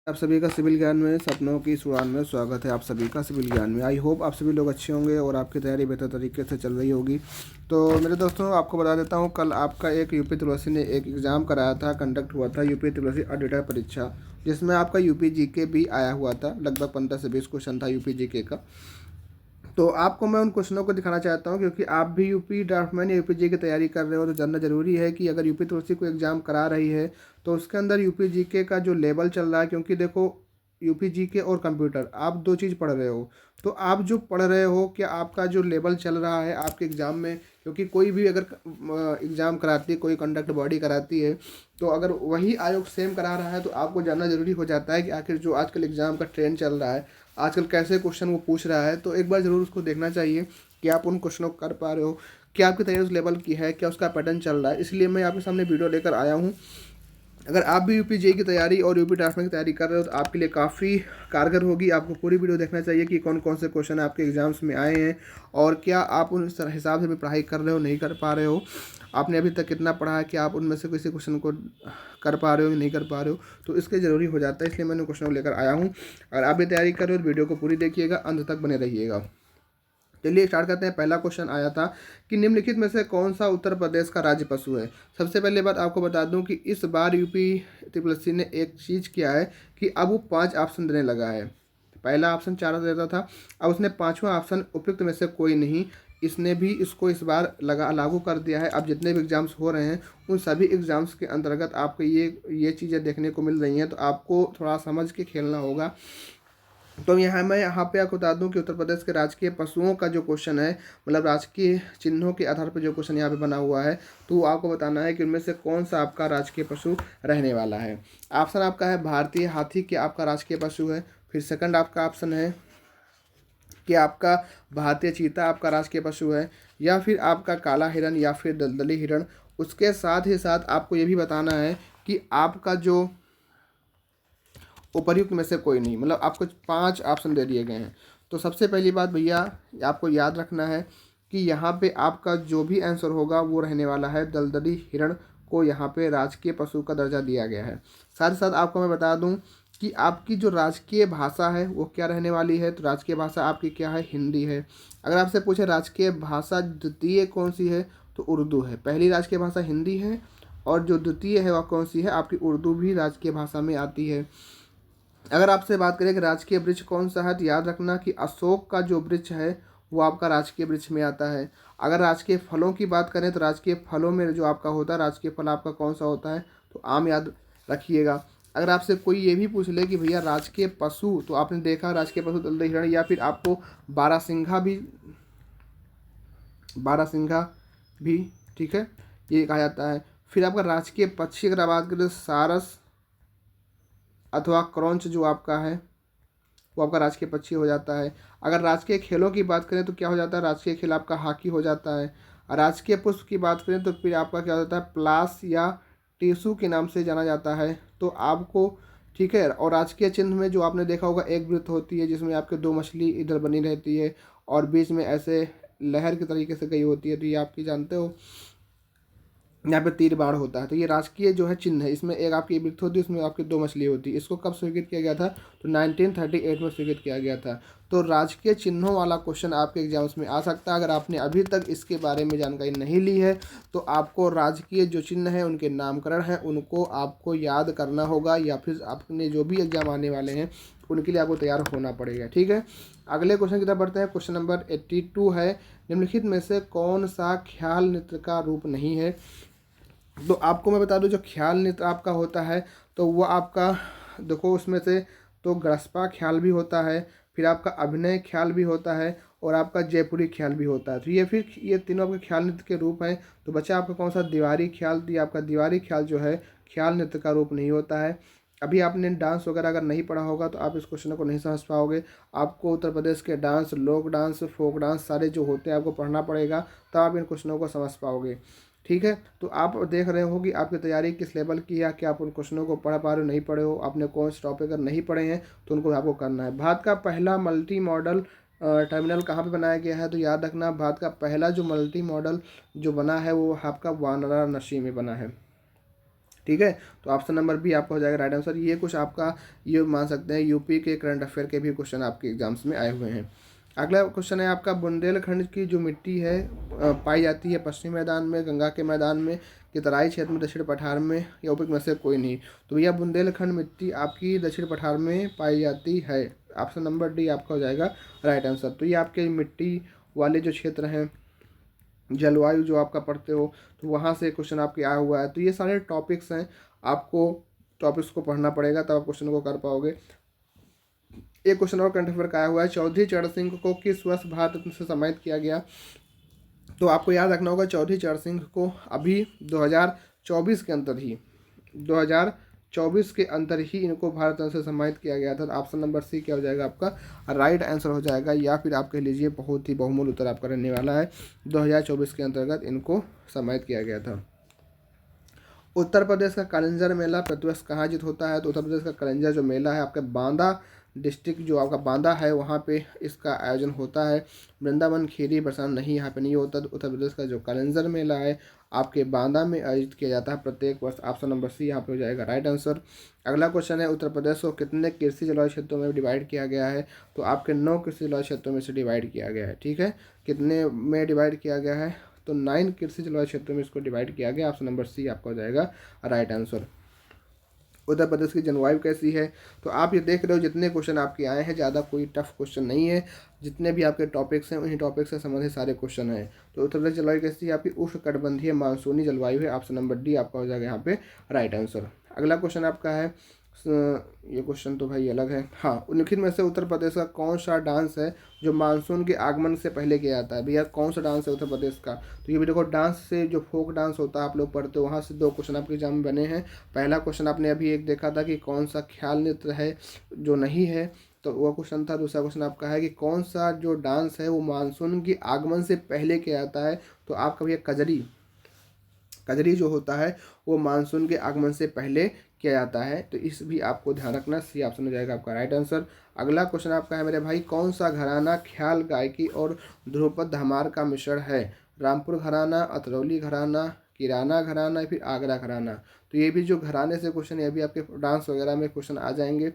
आप सभी का सिविल ज्ञान में सपनों की उड़ान में स्वागत है। आप सभी का सिविल ज्ञान में। आई होप आप सभी लोग अच्छे होंगे और आपकी तैयारी बेहतर तरीके से चल रही होगी। तो मेरे दोस्तों, आपको बता देता हूँ, कल आपका एक यूपी त्रिवसी ने एक एग्ज़ाम कराया था, कंडक्ट हुआ था यूपी त्रिवसी ऑडिटर परीक्षा, जिसमें आपका यूपी जीके भी आया हुआ था। लगभग 15 से 20 क्वेश्चन था यूपी जीके का। तो आपको मैं उन क्वेश्चनों को दिखाना चाहता हूँ, क्योंकि आप भी यूपी ड्राफ्टमैन या यूपी की तैयारी कर रहे हो तो जानना जरूरी है कि अगर यूपी तुलसी को एग्ज़ाम करा रही है तो उसके अंदर यूपी जीके का जो लेवल चल रहा है, क्योंकि देखो, यूपी जीके और कंप्यूटर आप दो चीज़ पढ़ रहे हो। तो आप जो पढ़ रहे हो, क्या आपका जो लेवल चल रहा है आपके एग्ज़ाम में, क्योंकि कोई भी अगर एग्ज़ाम कराती है, कोई कंडक्ट बॉडी कराती है, तो अगर वही आयोग सेम करा रहा है तो आपको जानना जरूरी हो जाता है कि आखिर जो आजकल एग्ज़ाम का ट्रेंड चल रहा है, आजकल कैसे क्वेश्चन वो पूछ रहा है। तो एक बार ज़रूर उसको देखना चाहिए कि आप उन क्वेश्चनों को कर पा रहे हो, क्या आपकी तैयारी उस लेवल की है, क्या उसका पैटर्न चल रहा है। इसलिए मैं आपके सामने वीडियो लेकर आया हूँ। अगर आप भी यूपी जेई की तैयारी और यूपी ड्राफ्टमैन की तैयारी कर रहे हो तो आपके लिए काफ़ी कारगर होगी। आपको पूरी वीडियो देखना चाहिए कि कौन कौन से क्वेश्चन आपके एग्जाम्स में आए हैं और क्या आप उन हिसाब से भी पढ़ाई कर रहे हो, नहीं कर पा रहे हो, आपने अभी तक कितना पढ़ा है, कि आप उनमें से किसी क्वेश्चन को कर पा रहे हो या नहीं कर पा रहे हो। तो इसके ज़रूरी हो जाता है, इसलिए मैंने क्वेश्चन को लेकर आया हूँ। अगर आप भी तैयारी कर रहे हो तो वीडियो को पूरी देखिएगा, अंत तक बने रहिएगा। चलिए स्टार्ट करते हैं। पहला क्वेश्चन आया था कि निम्नलिखित में से कौन सा उत्तर प्रदेश का राज्य पशु है। सबसे पहले बात आपको बता दूं कि इस बार यूपी त्रिपल ने एक चीज़ किया है कि अब वो 5 ऑप्शन देने लगा है। पहला ऑप्शन 4 देता था, अब उसने 5वां ऑप्शन उपयुक्त में से कोई नहीं, इसने भी इसको इस बार लागू कर दिया है। अब जितने भी एग्जाम्स हो रहे हैं उन सभी एग्जाम्स के अंतर्गत आपको ये चीज़ें देखने को मिल रही हैं, तो आपको थोड़ा समझ के खेलना होगा। तो यहाँ पे आपको बता दूं कि उत्तर प्रदेश के राजकीय पशुओं का जो क्वेश्चन है, मतलब राजकीय चिन्हों के आधार पर जो क्वेश्चन यहाँ पे बना हुआ है, तो आपको बताना है कि उनमें से कौन सा आपका राजकीय पशु रहने वाला है। ऑप्शन आपका है भारतीय हाथी कि आपका राजकीय पशु है। फिर सेकंड आपका ऑप्शन है कि आपका भारतीय चीता आपका राजकीय पशु है, या फिर आपका काला हिरण, या फिर दलदली हिरण। उसके साथ ही साथ आपको ये भी बताना है कि आपका जो उपर्युक्त में से कोई नहीं, मतलब आपको 5 ऑप्शन दे दिए गए हैं। तो सबसे पहली बात भैया, आपको याद रखना है कि यहाँ पे आपका जो भी आंसर होगा वो रहने वाला है दलदली हिरण को यहाँ पे राजकीय पशु का दर्जा दिया गया है। साथ ही साथ आपको मैं बता दूँ कि आपकी जो राजकीय भाषा है वो क्या रहने वाली है। तो राजकीय भाषा आपकी क्या है, हिंदी है। अगर आपसे पूछे राजकीय भाषा द्वितीय कौन सी है, तो उर्दू है। पहली राजकीय भाषा हिंदी है और जो द्वितीय है वह कौन सी है, आपकी उर्दू भी राजकीय भाषा में आती है। अगर आपसे बात करें कि राजकीय वृक्ष कौन सा है, तो याद रखना कि अशोक का जो वृक्ष है वो आपका राजकीय वृक्ष में आता है। अगर राजकीय फलों की बात करें तो राजकीय फलों में जो आपका होता है राजकीय फल आपका कौन सा होता है, तो आम याद रखिएगा। अगर आपसे कोई ये भी पूछ ले कि भैया राजकीय पशु, तो आपने देखा राजकीय पशु दलदली हिरण, या फिर आपको बारहसिंघा भी ठीक है ये कहा जाता है। फिर आपका राजकीय पक्षी अगर बात करें तो सारस अथवा क्रौंच जो आपका है वो आपका राजकीय पक्षी हो जाता है। अगर राजकीय खेलों की बात करें तो क्या हो जाता है, राजकीय खेल आपका हॉकी हो जाता है। राजकीय पुष्प की बात करें तो फिर आपका क्या हो जाता है, प्लास या टीसू के नाम से जाना जाता है। तो आपको ठीक है। और राजकीय चिन्ह में जो आपने देखा होगा एक वृत्त होती है जिसमें आपके 2 मछली इधर बनी रहती है और बीच में ऐसे लहर के तरीके से गई होती है, तो ये आपकी जानते हो यहाँ पे तीर बाढ़ होता है। तो ये राजकीय जो है चिन्ह है, इसमें एक आपकी वृत्त होती है, इसमें आपकी 2 मछली होती है। इसको कब स्वीकृत किया गया था, तो 1938 में स्वीकृत किया गया था। तो राजकीय चिन्हों वाला क्वेश्चन आपके एग्जाम्स में आ सकता है। अगर आपने अभी तक इसके बारे में जानकारी नहीं ली है तो आपको राजकीय जो चिन्ह है उनके नामकरण है उनको आपको याद करना होगा, या फिर आपने जो भी एग्जाम आने वाले हैं उनके लिए आपको तैयार होना पड़ेगा। ठीक है, अगले क्वेश्चन की तरफ बढ़ते हैं। क्वेश्चन नंबर 82 है, निम्नलिखित में से कौन सा ख्याल नृत्य का रूप नहीं है। तो आपको मैं बता दूं जो ख्याल नृत्य आपका होता है तो वो आपका देखो उसमें से तो गरस्पा ख्याल भी होता है, फिर आपका अभिनय ख्याल भी होता है और आपका जयपुरी ख्याल भी होता है। तो ये तीनों आपके ख्याल नृत्य के रूप हैं। तो बच्चा आपका कौन सा, दीवारी ख्याल। तो ये आपका दीवारी ख्याल जो है ख्याल नृत्य का रूप नहीं होता है। अभी आपने डांस वगैरह अगर नहीं पढ़ा होगा तो आप इस क्वेश्चन को नहीं समझ पाओगे। आपको उत्तर प्रदेश के डांस, लोक डांस, फोक डांस सारे जो होते हैं आपको पढ़ना पड़ेगा, तब आप इन क्वेश्चनों को समझ पाओगे। ठीक है, तो आप देख रहे हो कि आपकी तैयारी किस लेवल की है, क्या आप उन क्वेश्चनों को पढ़ पा रहे हो, नहीं पढ़े हो, आपने कौन से टॉपिक अगर नहीं पढ़े हैं तो उनको आपको करना है। भारत का पहला मल्टी मॉडल टर्मिनल कहाँ पे बनाया गया है, तो याद रखना भारत का पहला जो मल्टी मॉडल जो बना है वो आपका वाराणसी में बना है। ठीक है। तो ऑप्शन नंबर बी आपका हो जाएगा राइट आंसर। ये कुछ आपका ये मान सकते हैं यूपी के करंट अफेयर के भी क्वेश्चन आपके एग्जाम्स में आए हुए हैं। अगला क्वेश्चन है आपका, बुंदेलखंड की जो मिट्टी है पाई जाती है पश्चिमी मैदान में, गंगा के मैदान में, कि तराई क्षेत्र में, दक्षिण पठार में, या उपयुक्त में से कोई नहीं। तो भैया बुंदेलखंड मिट्टी आपकी दक्षिण पठार में पाई जाती है। ऑप्शन नंबर डी आपका हो जाएगा राइट आंसर। तो ये आपके मिट्टी वाले जो क्षेत्र हैं, जलवायु जो आपका पढ़ते हो, तो वहाँ से क्वेश्चन आपके आया हुआ है। तो ये सारे टॉपिक्स हैं, आपको टॉपिक्स को पढ़ना पड़ेगा तब आप क्वेश्चन को कर पाओगे। एक क्वेश्चन और करंट अफेयर का आया हुआ है, चौधरी चरण सिंह को किस वर्ष भारत रत्न से सम्मानित किया गया। तो आपको याद रखना होगा, चौधरी चरण सिंह को अभी 2024 के अंदर ही 2024 के अंदर ही इनको भारत रत्न से सम्मानित किया गया था। ऑप्शन नंबर सी क्या हो जाएगा आपका राइट आंसर हो जाएगा, या फिर आप कह लीजिए बहुत ही बहुमूल्य उत्तर आपका रहने वाला है। 2024 के अंतर्गत इनको सम्मानित किया गया था। उत्तर प्रदेश का कलिंजर मेला प्रतिवर्ष कहाँ आयोजित होता है। तो उत्तर प्रदेश का कलिंजर जो मेला है आपके बांदा डिस्ट्रिक्ट जो आपका बांदा है वहाँ पे इसका आयोजन होता है। वृंदावन, खीरी, बरसाना नहीं, यहाँ पे नहीं होता। उत्तर प्रदेश का जो कलिंजर मेला है आपके बांदा में आयोजित किया जाता है प्रत्येक वर्ष। ऑप्शन नंबर सी यहाँ पे हो जाएगा राइट आंसर। अगला क्वेश्चन है, उत्तर प्रदेश को कितने कृषि जलवायु क्षेत्रों में डिवाइड किया गया है। तो आपके 9 कृषि जलवायु क्षेत्रों में से डिवाइड किया गया है। ठीक है, कितने में डिवाइड किया गया है, तो 9 कृषि जलवायु क्षेत्रों में इसको डिवाइड किया गया। ऑप्शन नंबर सी आपका हो जाएगा राइट आंसर। उत्तर प्रदेश की जलवायु कैसी है, तो आप ये देख रहे हो जितने क्वेश्चन आपके आए हैं ज़्यादा कोई टफ क्वेश्चन नहीं है, जितने भी आपके टॉपिक्स हैं उन्हीं टॉपिक से संबंधित सारे क्वेश्चन हैं। तो उत्तर प्रदेश जलवायु कैसी है, आपकी उष्णकटिबंधीय मानसूनी जलवायु है। ऑप्शन नंबर डी आपका हो जाएगा यहाँ पे राइट आंसर। अगला क्वेश्चन आपका है, ये क्वेश्चन तो भाई अलग है। हाँ, निम्नलिखित में से उत्तर प्रदेश का कौन सा डांस है जो मानसून के आगमन से पहले किया जाता है। भैया कौन सा डांस है उत्तर प्रदेश का, तो ये भी देखो डांस से जो फोक डांस होता है आप लोग पढ़ते हो, वहाँ से 2 क्वेश्चन आपके एग्जाम में बने हैं। पहला क्वेश्चन आपने अभी एक देखा था कि कौन सा ख्याल नृत्य है जो नहीं है, तो वह क्वेश्चन था। दूसरा क्वेश्चन आपका है कि कौन सा जो डांस है वो मानसून के आगमन से पहले किया जाता है। तो आपका भैया कजरी जो होता है वो मानसून के आगमन से पहले किया जाता है। तो इस भी आपको ध्यान रखना, सी ऑप्शन हो जाएगा आपका राइट आंसर। अगला क्वेश्चन आपका है मेरे भाई, कौन सा घराना ख्याल गायकी और ध्रुपद धमार का मिश्रण है। रामपुर घराना, अतरौली घराना, किराना घराना, फिर आगरा घराना। तो ये भी जो घराने से क्वेश्चन, ये भी आपके डांस वगैरह में क्वेश्चन आ जाएंगे।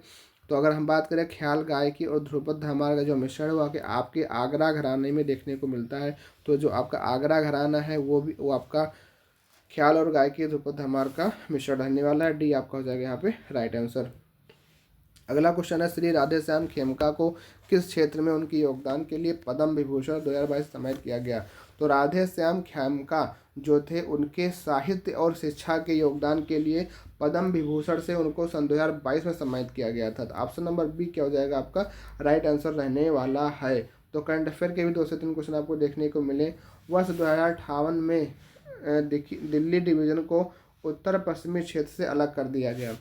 तो अगर हम बात करें ख्याल गायकी और ध्रुपद धमार का जो मिश्रण हुआ कि आपके आगरा घराने में देखने को मिलता है। तो जो आपका आगरा घराना है वो आपका ख्याल और गायकी ध्रुपद धमार का मिश्रण रहने वाला है। डी आपका हो जाएगा यहाँ पे राइट आंसर। अगला क्वेश्चन है, श्री राधेश्याम खेमका को किस क्षेत्र में उनके योगदान के लिए पद्म विभूषण 2022 सम्मानित किया गया। तो राधेश्याम खेमका जो थे उनके साहित्य और शिक्षा के योगदान के लिए पद्म विभूषण से उनको सन 2022 में सम्मानित किया गया था। तो ऑप्शन नंबर बी क्या हो जाएगा आपका राइट आंसर रहने वाला है। तो करंट अफेयर के भी 2 से 3 क्वेश्चन आपको देखने को मिले। वर्ष 2058 में दिल्ली डिवीज़न को उत्तर पश्चिमी क्षेत्र से अलग कर दिया गया।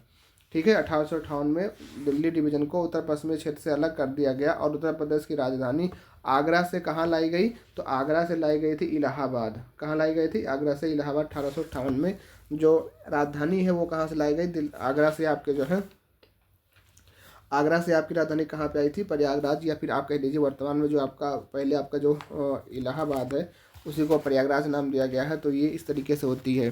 ठीक है, 1858 में दिल्ली डिवीज़न को उत्तर पश्चिमी क्षेत्र से अलग कर दिया गया और उत्तर प्रदेश की राजधानी आगरा से कहाँ लाई गई, तो आगरा से लाई गई थी इलाहाबाद। कहाँ लाई गई थी, आगरा से इलाहाबाद। 1858 में जो राजधानी है वो कहाँ से लाई गई, आगरा से। आपके जो है आगरा से आपकी राजधानी कहाँ पे आई थी, प्रयागराज, या फिर आप कह लीजिए वर्तमान में जो आपका पहले आपका जो इलाहाबाद है उसी को प्रयागराज नाम दिया गया है। तो ये इस तरीके से होती है।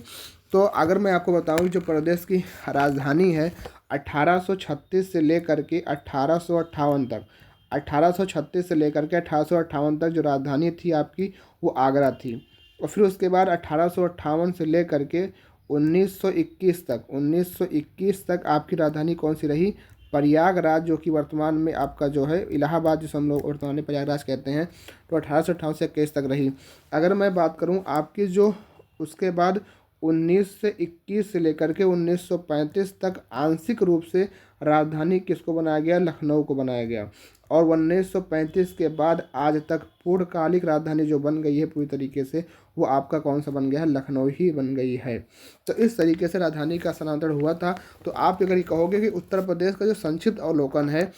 तो अगर मैं आपको बताऊं जो प्रदेश की राजधानी है 1836 से लेकर के 1858 तक, 1836 से लेकर के 1858 तक जो राजधानी थी आपकी वो आगरा थी। और फिर उसके बाद 1858 से लेकर के 1921 तक आपकी राजधानी कौन सी रही, प्रयागराज, जो कि वर्तमान में आपका जो है इलाहाबाद, जिसे हम लोग वर्तमान में प्रयागराज कहते हैं। तो 1858 से 21 तक रही। अगर मैं बात करूं आपकी जो उसके बाद 1921 से लेकर के 1935 तक आंशिक रूप से राजधानी किसको बनाया गया, लखनऊ को बनाया गया। और 1935 के बाद आज तक पूर्णकालिक राजधानी जो बन गई है पूरी तरीके से, वो आपका कौन सा बन गया है, लखनऊ ही बन गई है। तो इस तरीके से राजधानी का स्थानांतरण हुआ था। तो आप अगर ये कहोगे कि उत्तर प्रदेश का जो संक्षिप्त अवलोकन है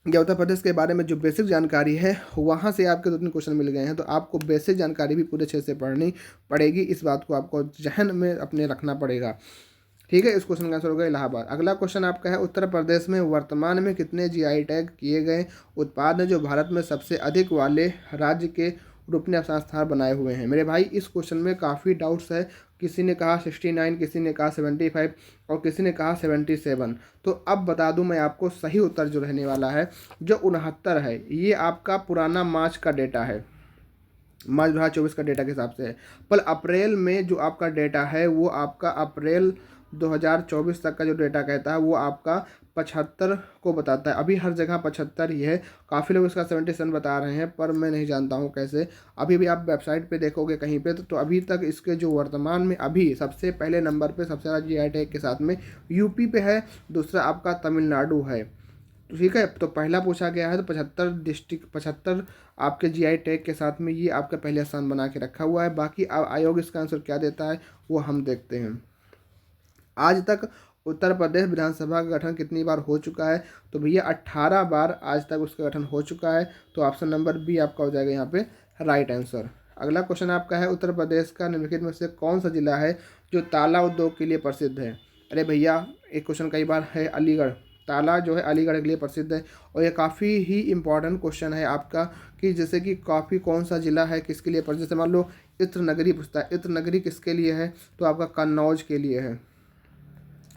या उत्तर प्रदेश के बारे में जो बेसिक जानकारी है वहाँ से आपके 2-3 क्वेश्चन मिल गए हैं, तो आपको बेसिक जानकारी भी पूरे अच्छे से पढ़नी पड़ेगी। इस बात को आपको जहन में अपने रखना पड़ेगा। ठीक है, इस क्वेश्चन का आंसर होगा इलाहाबाद। अगला क्वेश्चन आपका है, उत्तर प्रदेश में वर्तमान में कितने जीआई टैग किए गए उत्पाद हैं जो भारत में सबसे अधिक वाले राज्य के रूप में अपना स्थान बनाए हुए हैं। मेरे भाई इस क्वेश्चन में काफ़ी डाउट्स है, किसी ने कहा 69, किसी ने कहा 75 और किसी ने कहा 77। तो अब बता दूं मैं आपको सही उत्तर जो रहने वाला है जो 69 है, ये आपका पुराना मार्च का डेटा है, मार्च 2024 का डेटा के हिसाब से है। पर अप्रैल में जो आपका डेटा है वो आपका अप्रैल 2024 तक का जो डेटा कहता है वो आपका 75 को बताता है। अभी हर जगह 75 ही है, काफ़ी लोग इसका 77 बता रहे हैं, पर मैं नहीं जानता हूँ कैसे। अभी भी आप वेबसाइट पे देखोगे कहीं पे तो अभी तक इसके जो वर्तमान में अभी सबसे पहले नंबर पे सबसे ज़्यादा GI टैग के साथ में यूपी पे है, दूसरा आपका तमिलनाडु है। तो ठीक है, तो पहला पूछा गया है तो 75 डिस्ट्रिक्ट, 75 आपके GI टैग के साथ में ये आपका पहले स्थान बना के रखा हुआ है। बाकी आयोग इसका आंसर क्या देता है वो हम देखते हैं। आज तक उत्तर प्रदेश विधानसभा का गठन कितनी बार हो चुका है, तो भैया 18 बार आज तक उसका गठन हो चुका है। तो ऑप्शन नंबर बी आपका हो जाएगा यहाँ पे राइट आंसर। अगला क्वेश्चन आपका है, उत्तर प्रदेश का निम्नलिखित में से कौन सा जिला है जो ताला उद्योग के लिए प्रसिद्ध है। अरे भैया एक क्वेश्चन कई बार है, अलीगढ़। ताला जो है अलीगढ़ के लिए प्रसिद्ध है और ये काफ़ी ही इम्पॉर्टेंट क्वेश्चन है आपका कि जैसे कि काफ़ी कौन सा जिला है किसके लिए प्रसिद्ध। जैसे मान लो इत्र नगरी पूछता है, इत्र नगरी किसके लिए है, तो आपका कन्नौज के लिए है।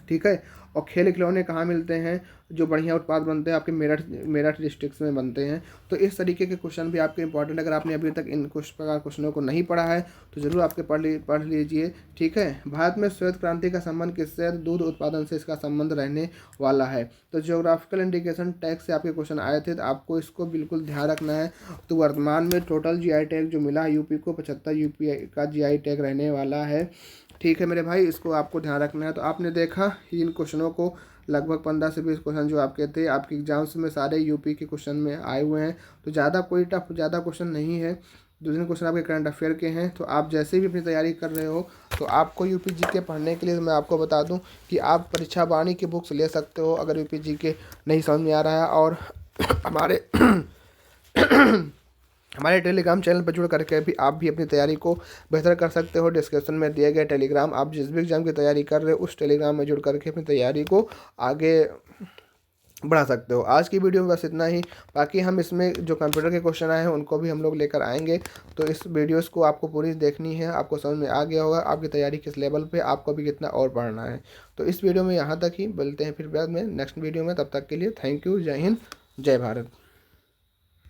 ठीक है, और खेल खिलौने कहाँ मिलते हैं, जो बढ़िया उत्पाद बनते हैं आपके मेरठ डिस्ट्रिक्ट में बनते हैं। तो इस तरीके के क्वेश्चन भी आपके इंपॉर्टेंट, अगर आपने अभी तक इन कुछ प्रकार क्वेश्चनों को नहीं पढ़ा है तो ज़रूर आपके पढ़ लीजिए। ठीक है, भारत में श्वेत क्रांति का संबंध किससे है, दूध उत्पादन से इसका संबंध रहने वाला है। तो जियोग्राफिकल इंडिकेशन टैग से आपके क्वेश्चन आए थे, तो आपको इसको बिल्कुल ध्यान रखना है। तो वर्तमान में टोटल GI टैग जो मिला है यूपी को 75 यूपी का GI टैग रहने वाला है। ठीक है मेरे भाई, इसको आपको ध्यान रखना है। तो आपने देखा इन क्वेश्चनों को, लगभग 15 से 20 क्वेश्चन जो आपके थे आपके एग्जाम्स में सारे यूपी के क्वेश्चन में आए हुए हैं। तो ज़्यादा कोई टफ ज़्यादा क्वेश्चन नहीं है, 2-3 क्वेश्चन आपके करंट अफेयर के हैं। तो आप जैसे भी अपनी तैयारी कर रहे हो तो आपको यूपी GK पढ़ने के लिए मैं आपको बता दूं कि आप परीक्षा वाणी की बुक्स ले सकते हो अगर यूपी GK नहीं समझ में आ रहा है। और हमारे हमारे टेलीग्राम चैनल पर जुड़ करके भी आप भी अपनी तैयारी को बेहतर कर सकते हो। डिस्क्रिप्शन में दिए गए टेलीग्राम, आप जिस भी एग्जाम की तैयारी कर रहे हो उस टेलीग्राम में जुड़ करके अपनी तैयारी को आगे बढ़ा सकते हो। आज की वीडियो में बस इतना ही। बाकी हम इसमें जो कंप्यूटर के क्वेश्चन आए हैं उनको भी हम लोग लेकर आएंगे। तो इस वीडियोस को आपको पूरी देखनी है, आपको समझ में आ गया होगा आपकी तैयारी किस लेवल पे, आपको भी कितना और पढ़ना है। तो इस वीडियो में यहाँ तक ही, मिलते हैं फिर बाद में नेक्स्ट वीडियो में। तब तक के लिए थैंक यू, जय हिंद, जय भारत।